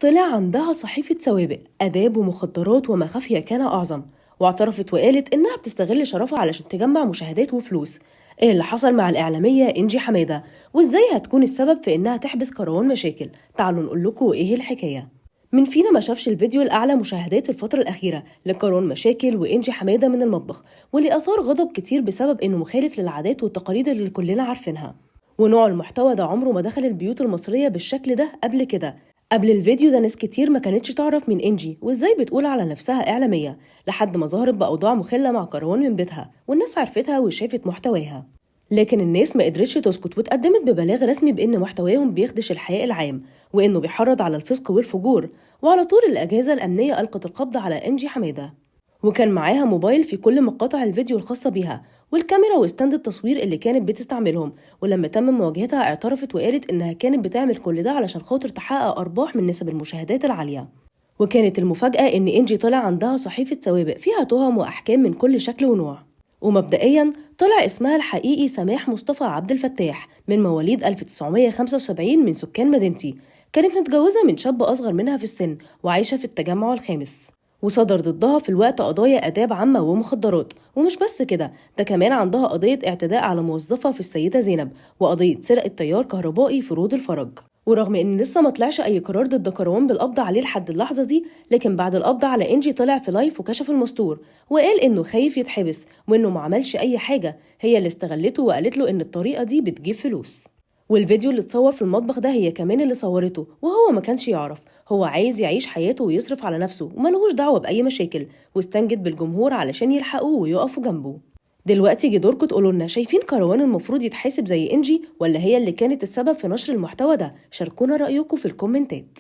طلع عندها صحيفة سوابق آداب ومخدرات وما خفي كان أعظم، واعترفت وقالت إنها بتستغل شرفها علشان تجمع مشاهدات وفلوس. إيه اللي حصل مع الإعلامية إنجي حمادة؟ وإزاي هتكون السبب في إنها تحبس كروان مشاكل؟ تعالوا نقول لكم إيه الحكاية. مين فينا ما شافش الفيديو الأعلى مشاهدات في الفترة الأخيرة لكروان مشاكل وإنجي حمادة من المطبخ، واللي أثار غضب كتير بسبب إنه مخالف للعادات والتقاليد اللي كلنا عارفينها. ونوع المحتوى ده عمره ما دخل البيوت المصرية بالشكل ده قبل كده. قبل الفيديو ده ناس كتير ما كانتش تعرف مين إنجي وإزاي بتقول على نفسها إعلامية، لحد ما ظهرت بأوضاع مخلة مع كروان من بيتها والناس عرفتها وشافت محتواها. لكن الناس ما قدرتش تسكت واتقدمت ببلاغ رسمي بأن محتواهم بيخدش الحياء العام وإنه بيحرض على الفسق والفجور. وعلى طول الأجهزة الأمنية ألقت القبض على إنجي حمادة، وكان معاها موبايل في كل مقاطع الفيديو الخاصة بيها والكاميرا وستاند التصوير اللي كانت بتستعملهم. ولما تم مواجهتها اعترفت وقالت إنها كانت بتعمل كل ده علشان خاطر تحقق أرباح من نسب المشاهدات العالية. وكانت المفاجأة إن إنجي طلع عندها صحيفة سوابق فيها تهم وأحكام من كل شكل ونوع. ومبدئيا طلع اسمها الحقيقي سماح مصطفى عبد الفتاح، من مواليد 1975 من سكان مدينتي. كانت متجوزة من شاب أصغر منها في السن وعايشة في التجمع الخامس. وصدر ضدها في الوقت قضايا آداب عامة ومخدرات. ومش بس كده، ده كمان عندها قضية اعتداء على موظفة في السيدة زينب، وقضية سرقة تيار كهربائي في رود الفرج. ورغم ان لسه ما طلعش اي قرار ضد كروان بالقبض عليه لحد اللحظه دي، لكن بعد القبض على انجي طلع في لايف وكشف المستور وقال انه خايف يتحبس وانه ما عملش اي حاجه، هي اللي استغلته وقالت له ان الطريقه دي بتجيب فلوس. والفيديو اللي اتصور في المطبخ ده هي كمان اللي صورته، وهو ما كانش يعرف. هو عايز يعيش حياته ويصرف على نفسه وملهوش دعوه باي مشاكل، واستنجد بالجمهور علشان يلحقوه ويقفوا جنبه. دلوقتي جه دوركم تقولوا لنا، شايفين كروان المفروض يتحاسب زي انجي ولا هي اللي كانت السبب في نشر المحتوى ده؟ شاركونا رأيكم في الكومنتات.